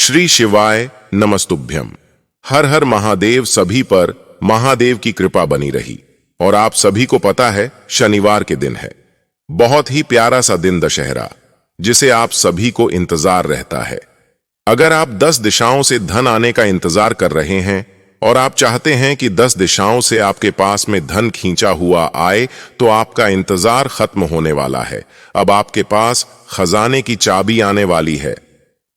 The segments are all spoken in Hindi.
श्री शिवाय नमस्तुभ्यम। हर हर महादेव सभी पर महादेव की कृपा बनी रही। और आप सभी को पता है शनिवार के दिन है, बहुत ही प्यारा सा दिन दशहरा, जिसे आप सभी को इंतजार रहता है। अगर आप 10 दिशाओं से धन आने का इंतजार कर रहे हैं और आप चाहते हैं कि 10 दिशाओं से आपके पास में धन खींचा हुआ आए, तो आपका इंतजार खत्म होने वाला है। अब आपके पास खजाने की चाबी आने वाली है।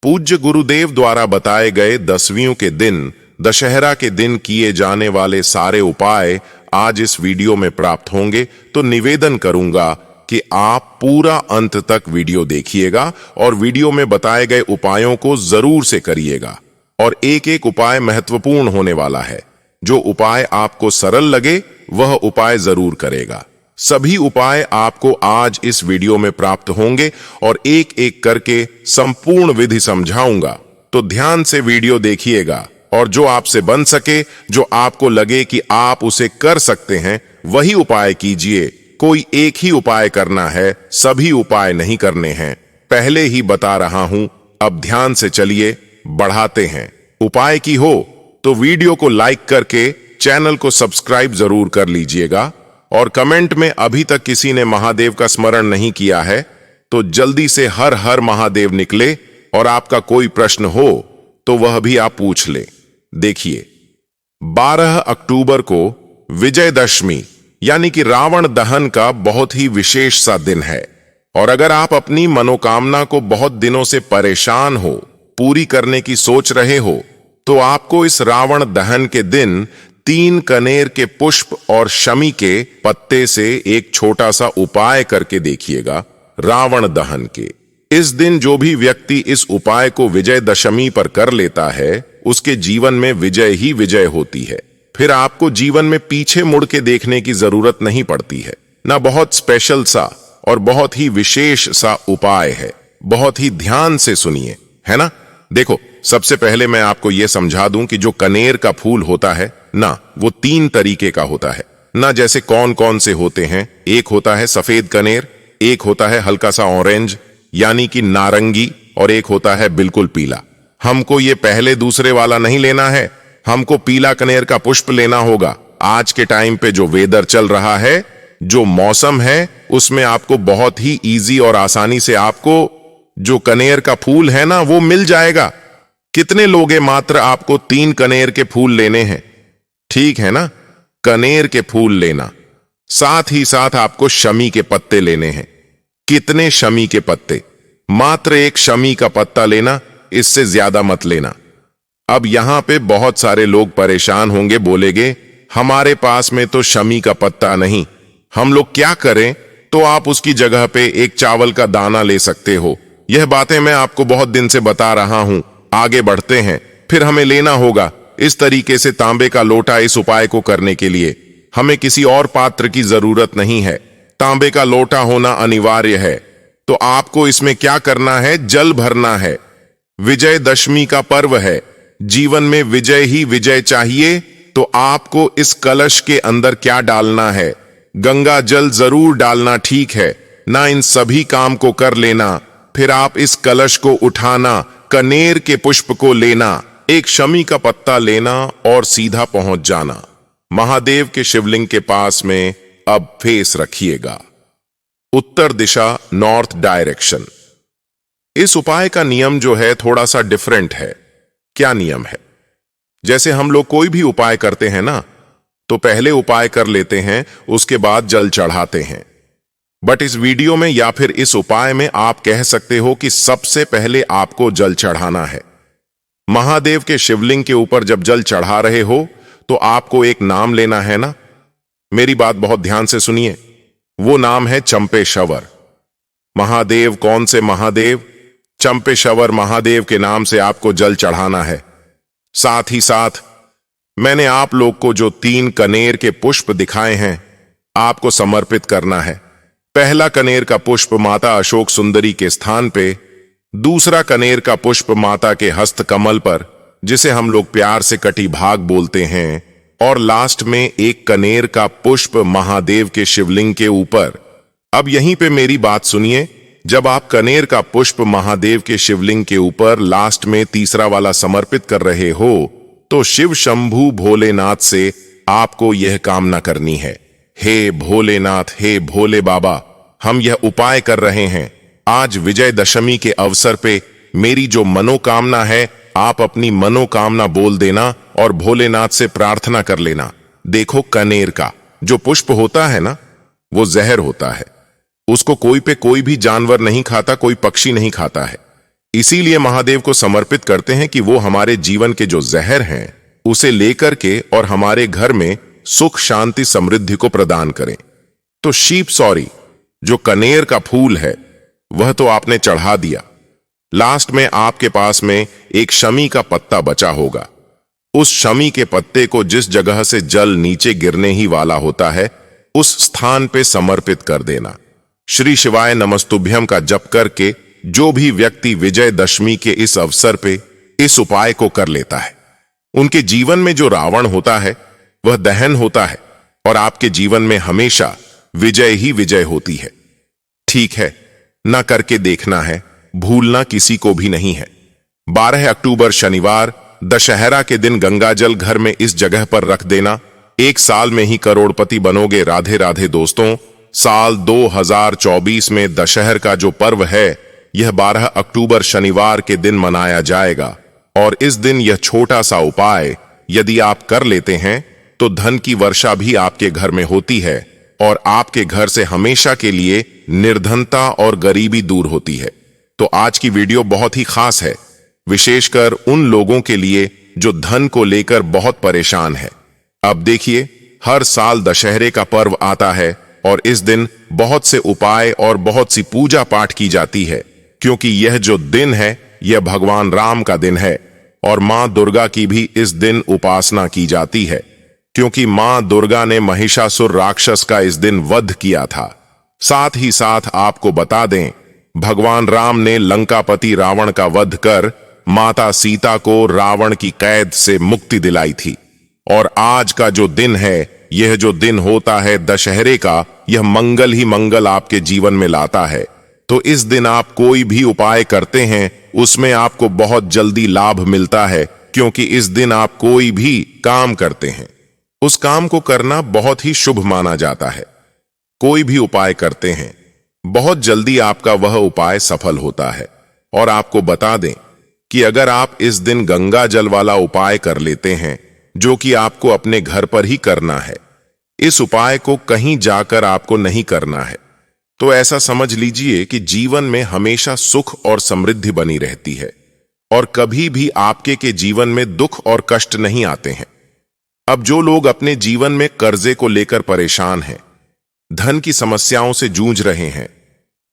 पूज्य गुरुदेव द्वारा बताए गए 10वीं के दिन, दशहरा के दिन किए जाने वाले सारे उपाय आज इस वीडियो में प्राप्त होंगे। तो निवेदन करूंगा कि आप पूरा अंत तक वीडियो देखिएगा और वीडियो में बताए गए उपायों को जरूर से करिएगा। और एक एक उपाय महत्वपूर्ण होने वाला है। जो उपाय आपको सरल लगे वह उपाय जरूर करेगा। सभी उपाय आपको आज इस वीडियो में प्राप्त होंगे और एक एक करके संपूर्ण विधि समझाऊंगा। तो ध्यान से वीडियो देखिएगा और जो आपसे बन सके, जो आपको लगे कि आप उसे कर सकते हैं, वही उपाय कीजिए। कोई एक ही उपाय करना है, सभी उपाय नहीं करने हैं। पहले ही बता रहा हूं, अब ध्यान से चलिए, बढ़ाते हैं। उपाय की हो तो वीडियो को लाइक करके चैनल को सब्सक्राइब जरूर कर लीजिएगा। और कमेंट में अभी तक किसी ने महादेव का स्मरण नहीं किया है तो जल्दी से हर हर महादेव निकले। और आपका कोई प्रश्न हो तो वह भी आप पूछ ले। देखिए, 12 अक्टूबर को विजयदशमी यानी कि रावण दहन का बहुत ही विशेष सा दिन है। और अगर आप अपनी मनोकामना को बहुत दिनों से परेशान हो, पूरी करने की सोच रहे हो, तो आपको इस रावण दहन के दिन 3 कनेर के पुष्प और शमी के पत्ते से एक छोटा सा उपाय करके देखिएगा। रावण दहन के इस दिन जो भी व्यक्ति इस उपाय को विजयदशमी पर कर लेता है, उसके जीवन में विजय ही विजय होती है। फिर आपको जीवन में पीछे मुड़ के देखने की जरूरत नहीं पड़ती है ना। बहुत स्पेशल सा और बहुत ही विशेष सा उपाय है। बहुत ही ध्यान से सुनिए, है ना। देखो, सबसे पहले मैं आपको यह समझा दूं कि जो कनेर का फूल होता है ना, वो 3 तरीके का होता है ना। जैसे कौन कौन से होते हैं, एक होता है सफेद कनेर, एक होता है हल्का सा ऑरेंज यानी कि नारंगी, और एक होता है बिल्कुल पीला। हमको ये पहले दूसरे वाला नहीं लेना है, हमको पीला कनेर का पुष्प लेना होगा। आज के टाइम पे जो वेदर चल रहा है, जो मौसम है, उसमें आपको बहुत ही इजी और आसानी से आपको जो कनेर का फूल है ना, वो मिल जाएगा। कितने लोग हैं, मात्र आपको 3 कनेर के फूल लेने हैं, ठीक है ना। कनेर के फूल लेना, साथ ही साथ आपको शमी के पत्ते लेने हैं। कितने शमी के पत्ते? मात्र 1 शमी का पत्ता लेना, इससे ज्यादा मत लेना। अब यहां पे बहुत सारे लोग परेशान होंगे, बोलेंगे हमारे पास में तो शमी का पत्ता नहीं, हम लोग क्या करें? तो आप उसकी जगह पे एक चावल का दाना ले सकते हो। यह बातें मैं आपको बहुत दिन से बता रहा हूं। आगे बढ़ते हैं। फिर हमें लेना होगा इस तरीके से तांबे का लोटा। इस उपाय को करने के लिए हमें किसी और पात्र की जरूरत नहीं है, तांबे का लोटा होना अनिवार्य है। तो आपको इसमें क्या करना है? जल भरना है। विजयदशमी का पर्व है, जीवन में विजय ही विजय चाहिए। तो आपको इस कलश के अंदर क्या डालना है? गंगा जल जरूर डालना, ठीक है ना। इन सभी काम को कर लेना। फिर आप इस कलश को उठाना, कनेर के पुष्प को लेना, एक शमी का पत्ता लेना और सीधा पहुंच जाना महादेव के शिवलिंग के पास में। अब फेस रखिएगा उत्तर दिशा, नॉर्थ डायरेक्शन। इस उपाय का नियम जो है थोड़ा सा डिफरेंट है। क्या नियम है? जैसे हम लोग कोई भी उपाय करते हैं ना, तो पहले उपाय कर लेते हैं, उसके बाद जल चढ़ाते हैं। बट इस वीडियो में या फिर इस उपाय में आप कह सकते हो कि सबसे पहले आपको जल चढ़ाना है। महादेव के शिवलिंग के ऊपर जब जल चढ़ा रहे हो तो आपको एक नाम लेना है ना। मेरी बात बहुत ध्यान से सुनिए। वो नाम है चंपेश्वर महादेव। कौन से महादेव? चंपेश्वर महादेव के नाम से आपको जल चढ़ाना है। साथ ही साथ मैंने आप लोग को जो 3 कनेर के पुष्प दिखाए हैं, आपको समर्पित करना है। पहला कनेर का पुष्प माता अशोक सुंदरी के स्थान पे, दूसरा कनेर का पुष्प माता के हस्त कमल पर, जिसे हम लोग प्यार से कटी भाग बोलते हैं, और लास्ट में एक कनेर का पुष्प महादेव के शिवलिंग के ऊपर। अब यहीं पे मेरी बात सुनिए, जब आप कनेर का पुष्प महादेव के शिवलिंग के ऊपर लास्ट में तीसरा वाला समर्पित कर रहे हो तो शिव शंभू भोलेनाथ से आपको यह कामना करनी है, हे भोलेनाथ, हे भोले बाबा, हम यह उपाय कर रहे हैं। आज विजयदशमी के अवसर पे मेरी जो मनोकामना है, आप अपनी मनोकामना बोल देना और भोलेनाथ से प्रार्थना कर लेना। देखो, कनेर का जो पुष्प होता है ना, वो जहर होता है। उसको कोई भी जानवर नहीं खाता, कोई पक्षी नहीं खाता है। इसीलिए महादेव को समर्पित करते हैं कि वो हमारे जीवन के जो जहर हैं उसे लेकर के और हमारे घर में सुख, शांति, समृद्धि को प्रदान करें। तो शीप सॉरी, जो कनेर का फूल है वह तो आपने चढ़ा दिया। लास्ट में आपके पास में एक शमी का पत्ता बचा होगा। उस शमी के पत्ते को जिस जगह से जल नीचे गिरने ही वाला होता है उस स्थान पे समर्पित कर देना। श्री शिवाय नमस्तुभ्यम का जप करके जो भी व्यक्ति विजयदशमी के इस अवसर पे इस उपाय को कर लेता है, उनके जीवन में जो रावण होता है वह दहन होता है और आपके जीवन में हमेशा विजय ही विजय होती है। ठीक है, ना करके देखना है, भूलना किसी को भी नहीं है। 12 अक्टूबर शनिवार दशहरा के दिन गंगाजल घर में इस जगह पर रख देना। एक साल में ही करोड़पति बनोगे। राधे राधे दोस्तों। साल 2024 में दशहरा का जो पर्व है यह 12 अक्टूबर शनिवार के दिन मनाया जाएगा और इस दिन यह छोटा सा उपाय यदि आप कर लेते हैं तो धन की वर्षा भी आपके घर में होती है और आपके घर से हमेशा के लिए निर्धनता और गरीबी दूर होती है। तो आज की वीडियो बहुत ही खास है, विशेषकर उन लोगों के लिए जो धन को लेकर बहुत परेशान है। अब देखिए, हर साल दशहरे का पर्व आता है और इस दिन बहुत से उपाय और बहुत सी पूजा पाठ की जाती है, क्योंकि यह जो दिन है यह भगवान राम का दिन है और मां दुर्गा की भी इस दिन उपासना की जाती है, क्योंकि मां दुर्गा ने महिषासुर राक्षस का इस दिन वध किया था। साथ ही साथ आपको बता दें, भगवान राम ने लंकापति रावण का वध कर माता सीता को रावण की कैद से मुक्ति दिलाई थी। और आज का जो दिन है, यह जो दिन होता है दशहरे का, यह मंगल ही मंगल आपके जीवन में लाता है। तो इस दिन आप कोई भी उपाय करते हैं उसमें आपको बहुत जल्दी लाभ मिलता है, क्योंकि इस दिन आप कोई भी काम करते हैं उस काम को करना बहुत ही शुभ माना जाता है। कोई भी उपाय करते हैं बहुत जल्दी आपका वह उपाय सफल होता है। और आपको बता दें कि अगर आप इस दिन गंगा जल वाला उपाय कर लेते हैं, जो कि आपको अपने घर पर ही करना है, इस उपाय को कहीं जाकर आपको नहीं करना है, तो ऐसा समझ लीजिए कि जीवन में हमेशा सुख और समृद्धि बनी रहती है और कभी भी आपके के जीवन में दुख और कष्ट नहीं आते हैं। अब जो लोग अपने जीवन में कर्जे को लेकर परेशान हैं, धन की समस्याओं से जूझ रहे हैं,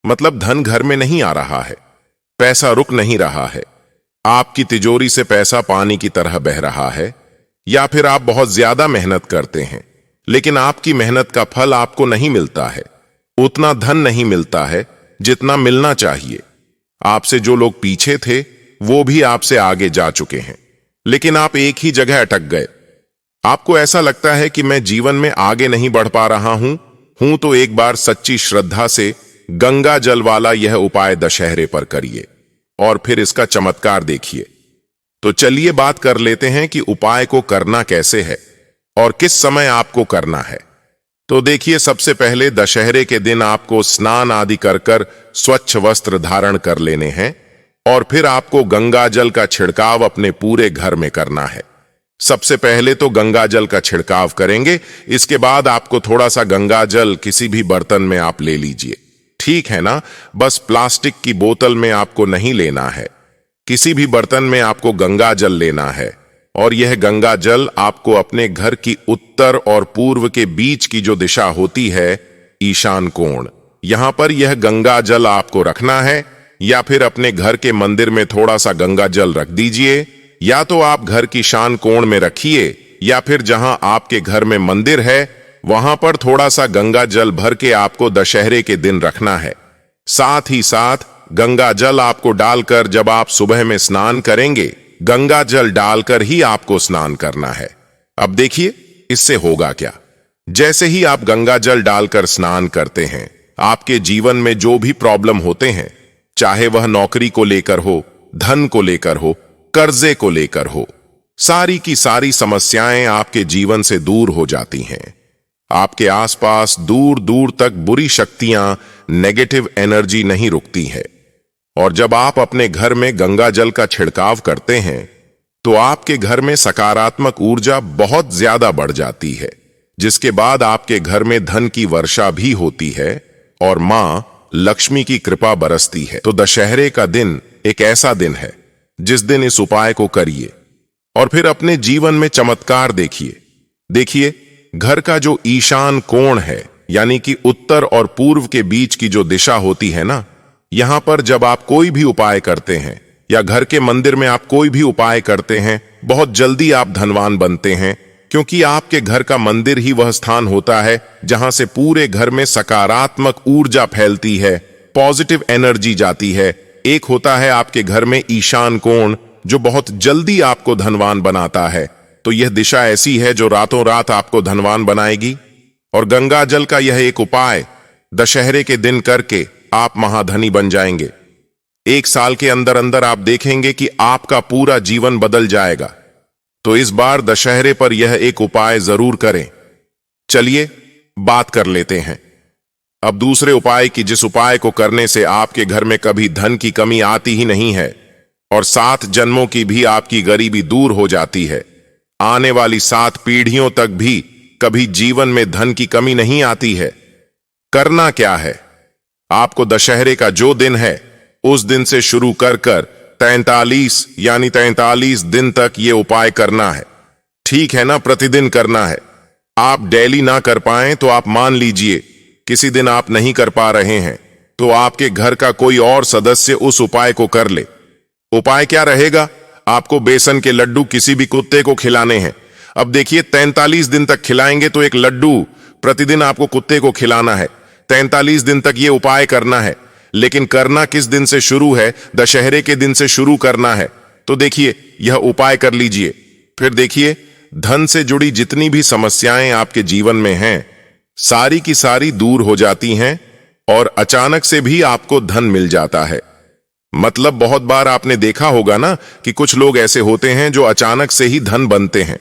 मतलब धन घर में नहीं आ रहा है, पैसा रुक नहीं रहा है, आपकी तिजोरी से पैसा पानी की तरह बह रहा है, या फिर आप बहुत ज्यादा मेहनत करते हैं लेकिन आपकी मेहनत का फल आपको नहीं मिलता है, उतना धन नहीं मिलता है जितना मिलना चाहिए। आपसे जो लोग पीछे थे वो भी आपसे आगे जा चुके हैं, लेकिन आप एक ही जगह अटक गए। आपको ऐसा लगता है कि मैं जीवन में आगे नहीं बढ़ पा रहा हूं तो एक बार सच्ची श्रद्धा से गंगा जल वाला यह उपाय दशहरे पर करिए और फिर इसका चमत्कार देखिए। तो चलिए बात कर लेते हैं कि उपाय को करना कैसे है और किस समय आपको करना है। तो देखिए, सबसे पहले दशहरे के दिन आपको स्नान आदि कर स्वच्छ वस्त्र धारण कर लेने हैं और फिर आपको गंगा जल का छिड़काव अपने पूरे घर में करना है। सबसे पहले तो गंगा जल का छिड़काव करेंगे, इसके बाद आपको थोड़ा सा गंगा जल किसी भी बर्तन में आप ले लीजिए, ठीक है ना। बस प्लास्टिक की बोतल में आपको नहीं लेना है, किसी भी बर्तन में आपको गंगा जल लेना है और यह गंगा जल आपको अपने घर की उत्तर और पूर्व के बीच की जो दिशा होती है, ईशान कोण, यहां पर यह गंगा जल आपको रखना है। या फिर अपने घर के मंदिर में थोड़ा सा गंगा जल रख दीजिए, या तो आप घर की ईशान कोण में रखिए या फिर जहां आपके घर में मंदिर है वहां पर थोड़ा सा गंगा जल भर के आपको दशहरे के दिन रखना है। साथ ही साथ गंगा जल आपको डालकर जब आप सुबह में स्नान करेंगे, गंगा जल डालकर ही आपको स्नान करना है। अब देखिए इससे होगा क्या। जैसे ही आप गंगा जल डालकर स्नान करते हैं आपके जीवन में जो भी प्रॉब्लम होते हैं, चाहे वह नौकरी को लेकर हो, धन को लेकर हो, कर्जे को लेकर हो, सारी की सारी समस्याएं आपके जीवन से दूर हो जाती हैं। आपके आसपास दूर दूर तक बुरी शक्तियां, नेगेटिव एनर्जी नहीं रुकती है। और जब आप अपने घर में गंगा जल का छिड़काव करते हैं तो आपके घर में सकारात्मक ऊर्जा बहुत ज्यादा बढ़ जाती है, जिसके बाद आपके घर में धन की वर्षा भी होती है और मां लक्ष्मी की कृपा बरसती है। तो दशहरे का दिन एक ऐसा दिन है जिस दिन इस उपाय को करिए और फिर अपने जीवन में चमत्कार देखिए। देखिए, घर का जो ईशान कोण है, यानी कि उत्तर और पूर्व के बीच की जो दिशा होती है ना, यहां पर जब आप कोई भी उपाय करते हैं या घर के मंदिर में आप कोई भी उपाय करते हैं, बहुत जल्दी आप धनवान बनते हैं, क्योंकि आपके घर का मंदिर ही वह स्थान होता है जहां से पूरे घर में सकारात्मक ऊर्जा फैलती है, पॉजिटिव एनर्जी जाती है। एक होता है आपके घर में ईशान कोण, जो बहुत जल्दी आपको धनवान बनाता है। तो यह दिशा ऐसी है जो रातों रात आपको धनवान बनाएगी। और गंगा जल का यह एक उपाय दशहरे के दिन करके आप महाधनी बन जाएंगे। एक साल के अंदर अंदर आप देखेंगे कि आपका पूरा जीवन बदल जाएगा। तो इस बार दशहरे पर यह एक उपाय जरूर करें। चलिए बात कर लेते हैं अब दूसरे उपाय की, जिस उपाय को करने से आपके घर में कभी धन की कमी आती ही नहीं है और 7 जन्मों की भी आपकी गरीबी दूर हो जाती है। आने वाली 7 पीढ़ियों तक भी कभी जीवन में धन की कमी नहीं आती है। करना क्या है? आपको दशहरे का जो दिन है उस दिन से शुरू कर 43 दिन तक ये उपाय करना है। ठीक है ना? प्रतिदिन करना है। आप डेली ना कर पाएं तो आप मान लीजिए किसी दिन आप नहीं कर पा रहे हैं तो आपके घर का कोई और सदस्य उस उपाय को कर ले। उपाय क्या रहेगा? आपको बेसन के लड्डू किसी भी कुत्ते को खिलाने हैं। अब देखिए, 43 दिन तक खिलाएंगे तो एक लड्डू प्रतिदिन आपको कुत्ते को खिलाना है। 43 दिन तक ये उपाय करना है। लेकिन करना किस दिन से शुरू है? दशहरे के दिन से शुरू करना है। तो देखिए, यह उपाय कर लीजिए, फिर देखिए धन से जुड़ी जितनी भी समस्याएं आपके जीवन में हैं, सारी की सारी दूर हो जाती हैं और अचानक से भी आपको धन मिल जाता है। मतलब बहुत बार आपने देखा होगा ना कि कुछ लोग ऐसे होते हैं जो अचानक से ही धन बनते हैं।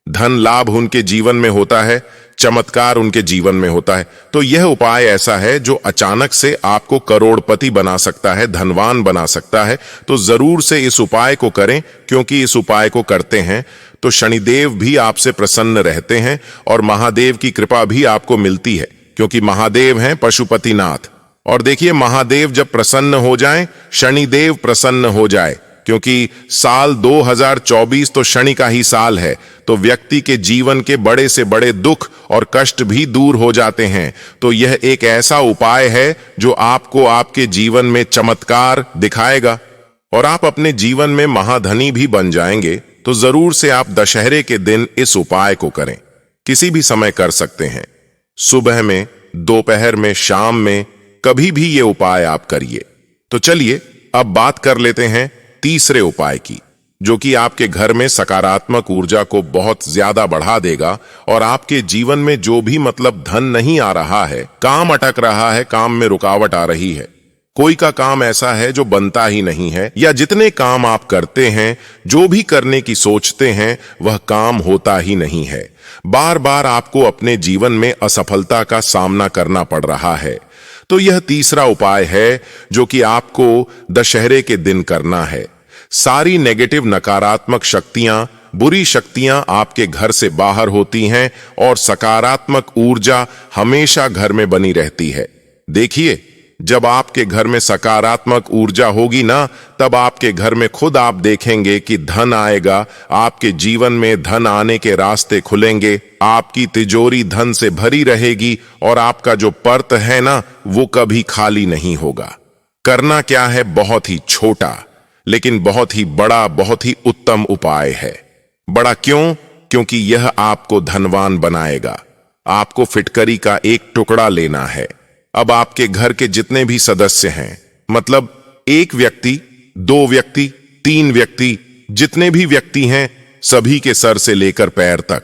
धन लाभ उनके जीवन में होता है, चमत्कार उनके जीवन में होता है। तो यह उपाय ऐसा है जो अचानक से आपको करोड़पति बना सकता है, धनवान बना सकता है। तो जरूर से इस उपाय को करें, क्योंकि इस उपाय को करते हैं तो शनिदेव भी आपसे प्रसन्न रहते हैं और महादेव की कृपा भी आपको मिलती है, क्योंकि महादेव हैं पशुपतिनाथ। और देखिए, महादेव जब प्रसन्न हो जाएं, शनिदेव प्रसन्न हो जाए, क्योंकि साल 2024 तो शनि का ही साल है। तो व्यक्ति के जीवन के बड़े से बड़े दुख और कष्ट भी दूर हो जाते हैं। तो यह एक ऐसा उपाय है जो आपको आपके जीवन में चमत्कार दिखाएगा और आप अपने जीवन में महाधनी भी बन जाएंगे। तो जरूर से आप दशहरे के दिन इस उपाय को करें। किसी भी समय कर सकते हैं, सुबह में, दोपहर में, शाम में, कभी भी ये उपाय आप करिए। तो चलिए अब बात कर लेते हैं तीसरे उपाय की, जो कि आपके घर में सकारात्मक ऊर्जा को बहुत ज्यादा बढ़ा देगा और आपके जीवन में जो भी मतलब धन नहीं आ रहा है, काम अटक रहा है, काम में रुकावट आ रही है, कोई का काम ऐसा है जो बनता ही नहीं है, या जितने काम आप करते हैं, जो भी करने की सोचते हैं, वह काम होता ही नहीं है। बार बार आपको अपने जीवन में असफलता का सामना करना पड़ रहा है। तो यह तीसरा उपाय है जो कि आपको दशहरे के दिन करना है। सारी नेगेटिव, नकारात्मक शक्तियां, बुरी शक्तियां आपके घर से बाहर होती हैं और सकारात्मक ऊर्जा हमेशा घर में बनी रहती है। देखिए, जब आपके घर में सकारात्मक ऊर्जा होगी ना, तब आपके घर में खुद आप देखेंगे कि धन आएगा, आपके जीवन में धन आने के रास्ते खुलेंगे, आपकी तिजोरी धन से भरी रहेगी और आपका जो पर्त है ना, वो कभी खाली नहीं होगा। करना क्या है? बहुत ही छोटा लेकिन बहुत ही बड़ा, बहुत ही उत्तम उपाय है। बड़ा क्यों? क्योंकि यह आपको धनवान बनाएगा। आपको फिटकरी का एक टुकड़ा लेना है। अब आपके घर के जितने भी सदस्य हैं, मतलब 1 व्यक्ति, 2 व्यक्ति, 3 व्यक्ति, जितने भी व्यक्ति हैं, सभी के सर से लेकर पैर तक,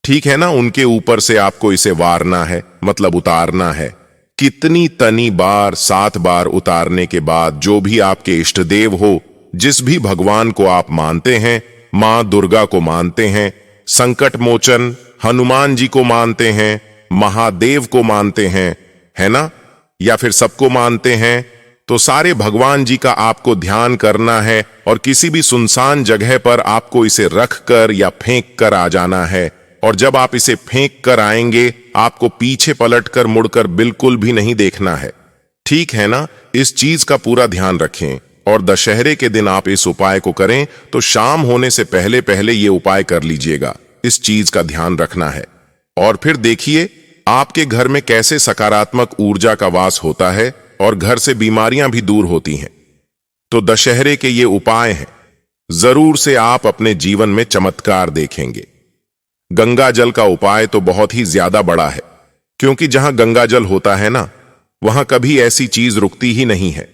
ठीक है ना, उनके ऊपर से आपको इसे वारना है, मतलब उतारना है। कितनी तनी बार 7 बार उतारने के बाद जो भी आपके इष्ट देव हो, जिस भी भगवान को आप मानते हैं, मां दुर्गा को मानते हैं, संकट मोचन हनुमान जी को मानते हैं, महादेव को मानते हैं, है ना, या फिर सबको मानते हैं, तो सारे भगवान जी का आपको ध्यान करना है और किसी भी सुनसान जगह पर आपको इसे रख कर या फेंक कर आ जाना है। और जब आप इसे फेंक कर आएंगे, आपको पीछे पलटकर मुड़कर बिल्कुल भी नहीं देखना है। ठीक है ना? इस चीज का पूरा ध्यान रखें। और दशहरे के दिन आप इस उपाय को करें तो शाम होने से पहले पहले ये उपाय कर लीजिएगा। इस चीज का ध्यान रखना है। और फिर देखिए आपके घर में कैसे सकारात्मक ऊर्जा का वास होता है और घर से बीमारियां भी दूर होती हैं। तो दशहरे के ये उपाय हैं, जरूर से आप अपने जीवन में चमत्कार देखेंगे। गंगा जल का उपाय तो बहुत ही ज्यादा बड़ा है, क्योंकि जहां गंगा जल होता है ना, वहां कभी ऐसी चीज रुकती ही नहीं है।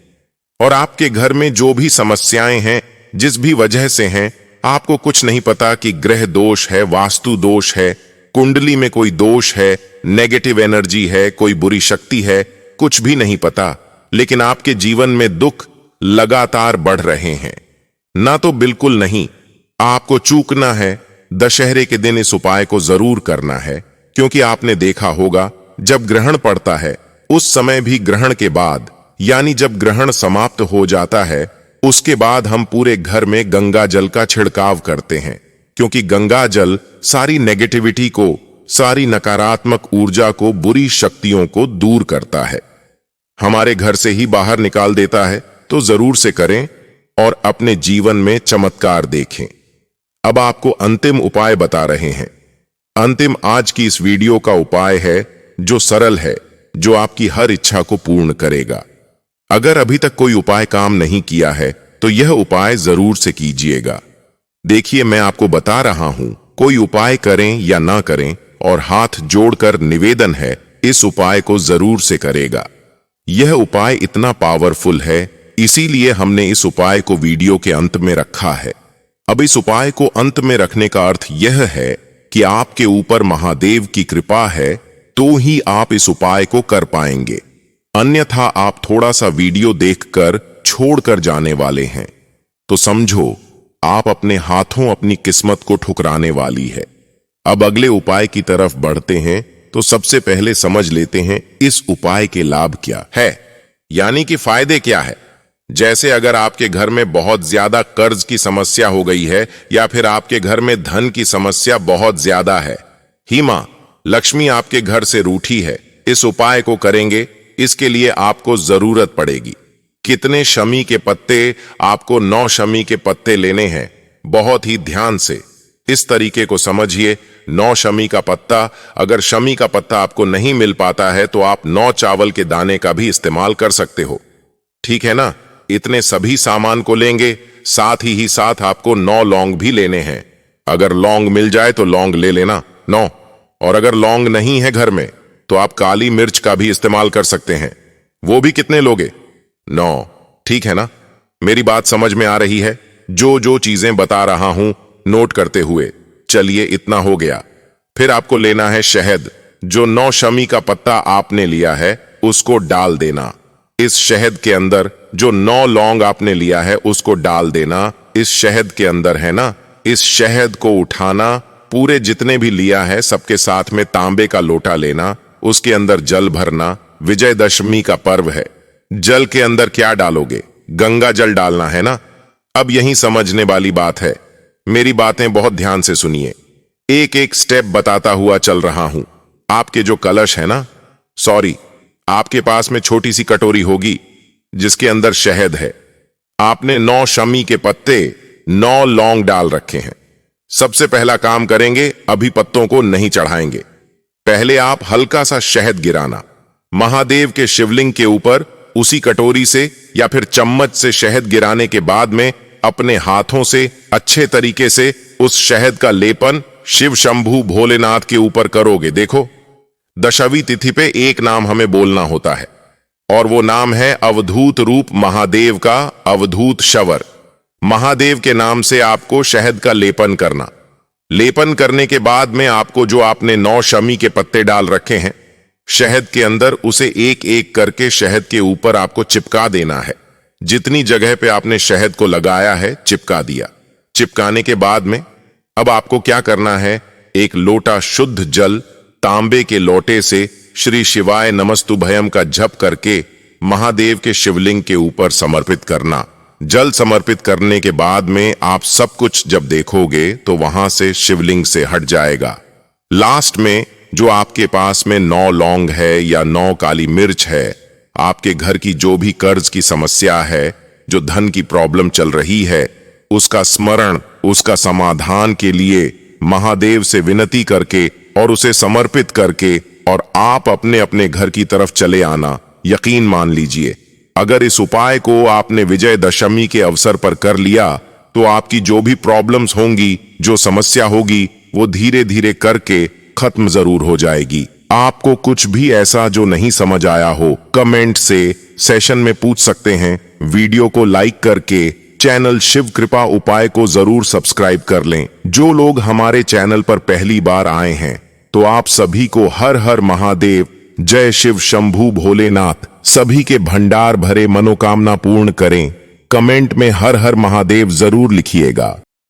और आपके घर में जो भी समस्याएं हैं, जिस भी वजह से हैं, आपको कुछ नहीं पता कि ग्रह दोष है, वास्तु दोष है, कुंडली में कोई दोष है, नेगेटिव एनर्जी है, कोई बुरी शक्ति है, कुछ भी नहीं पता, लेकिन आपके जीवन में दुख लगातार बढ़ रहे हैं ना, तो बिल्कुल नहीं, आपको चूकना है। दशहरे के दिन इस उपाय को जरूर करना है, क्योंकि आपने देखा होगा जब ग्रहण पड़ता है, उस समय भी ग्रहण के बाद, यानी जब ग्रहण समाप्त हो जाता है, उसके बाद हम पूरे घर में गंगा जल का छिड़काव करते हैं, क्योंकि गंगा जल सारी नेगेटिविटी को, सारी नकारात्मक ऊर्जा को, बुरी शक्तियों को दूर करता है, हमारे घर से ही बाहर निकाल देता है। तो जरूर से करें और अपने जीवन में चमत्कार देखें। अब आपको अंतिम उपाय बता रहे हैं। अंतिम आज की इस वीडियो का उपाय है जो सरल है, जो आपकी हर इच्छा को पूर्ण करेगा। अगर अभी तक कोई उपाय काम नहीं किया है तो यह उपाय जरूर से कीजिएगा। देखिए मैं आपको बता रहा हूं, कोई उपाय करें या ना करें, और हाथ जोड़कर निवेदन है, इस उपाय को जरूर से करेगा। यह उपाय इतना पावरफुल है, इसीलिए हमने इस उपाय को वीडियो के अंत में रखा है। अब इस उपाय को अंत में रखने का अर्थ यह है कि आपके ऊपर महादेव की कृपा है, तो ही आप इस उपाय को कर पाएंगे, अन्यथा आप थोड़ा सा वीडियो देखकर छोड़कर जाने वाले हैं तो समझो आप अपने हाथों अपनी किस्मत को ठुकराने वाली है। अब अगले उपाय की तरफ बढ़ते हैं, तो सबसे पहले समझ लेते हैं इस उपाय के लाभ क्या है, यानी कि फायदे क्या है। जैसे अगर आपके घर में बहुत ज्यादा कर्ज की समस्या हो गई है, या फिर आपके घर में धन की समस्या बहुत ज्यादा है, ही मां लक्ष्मी आपके घर से रूठी है, इस उपाय को करेंगे, इसके लिए आपको जरूरत पड़ेगी कितने शमी के पत्ते, आपको 9 शमी के पत्ते लेने हैं। बहुत ही ध्यान से इस तरीके को समझिए। 9 शमी का पत्ता, अगर शमी का पत्ता आपको नहीं मिल पाता है तो आप 9 चावल के दाने का भी इस्तेमाल कर सकते हो, ठीक है ना। इतने सभी सामान को लेंगे, साथ ही साथ आपको 9 लौंग भी लेने हैं। अगर लौंग मिल जाए तो लौंग ले लेना 9, और अगर लौंग नहीं है घर में तो आप काली मिर्च का भी इस्तेमाल कर सकते हैं। वो भी कितने लोगे? 9, ठीक है ना। मेरी बात समझ में आ रही है? जो जो चीजें बता रहा हूं नोट करते हुए चलिए, इतना हो गया। फिर आपको लेना है शहद। जो 9 शमी का पत्ता आपने लिया है उसको डाल देना इस शहद के अंदर। जो 9 लौंग आपने लिया है उसको डाल देना इस शहद के अंदर, है ना। इस शहद को उठाना, पूरे जितने भी लिया है सबके साथ में तांबे का लोटा लेना, उसके अंदर जल भरना। विजयदशमी का पर्व है, जल के अंदर क्या डालोगे? गंगा जल डालना है ना। अब यही समझने वाली बात है, मेरी बातें बहुत ध्यान से सुनिए। एक एक स्टेप बताता हुआ चल रहा हूं। आपके जो कलश है ना, सॉरी, आपके पास में छोटी सी कटोरी होगी जिसके अंदर शहद है। आपने 9 शमी के पत्ते, 9 लौंग डाल रखे हैं। सबसे पहला काम करेंगे, अभी पत्तों को नहीं चढ़ाएंगे। पहले आप हल्का सा शहद गिराना महादेव के शिवलिंग के ऊपर। उसी कटोरी से या फिर चम्मच से शहद गिराने के बाद में अपने हाथों से अच्छे तरीके से उस शहद का लेपन शिव शंभू भोलेनाथ के ऊपर करोगे। देखो, दशमी तिथि पे एक नाम हमें बोलना होता है, और वो नाम है अवधूत रूप महादेव का अवधूत शवर। महादेव के नाम से आपको शहद का लेपन करना। लेपन करने के बाद में आपको जो आपने 9 शमी के पत्ते डाल रखे हैं, शहद के अंदर उसे एक एक करके शहद के ऊपर आपको चिपका देना है। जितनी जगह पे आपने शहद को लगाया है चिपका दिया। चिपकाने के बाद में अब आपको क्या करना है, एक लोटा शुद्ध जल तांबे के लोटे से श्री शिवाय नमस्तुभयम का जप करके महादेव के शिवलिंग के ऊपर समर्पित करना। जल समर्पित करने के बाद में आप सब कुछ जब देखोगे तो वहां से शिवलिंग से हट जाएगा। लास्ट में जो आपके पास में 9 लौंग है या 9 काली मिर्च है, आपके घर की जो भी कर्ज की समस्या है, जो धन की प्रॉब्लम चल रही है, उसका स्मरण, उसका समाधान के लिए महादेव से विनती करके और उसे समर्पित करके और आप अपने अपने घर की तरफ चले आना। यकीन मान लीजिए, अगर इस उपाय को आपने विजयदशमी के अवसर पर कर लिया तो आपकी जो भी प्रॉब्लम्स होंगी, जो समस्या होगी, वो धीरे धीरे करके खत्म जरूर हो जाएगी। आपको कुछ भी ऐसा जो नहीं समझ आया हो, कमेंट से सेशन में पूछ सकते हैं। वीडियो को लाइक करके चैनल शिव कृपा उपाय को जरूर सब्सक्राइब कर लें। जो लोग हमारे चैनल पर पहली बार आए हैं तो आप सभी को हर हर महादेव, जय शिव शंभू भोलेनाथ, सभी के भंडार भरे मनोकामना पूर्ण करें। कमेंट में हर हर महादेव जरूर लिखिएगा।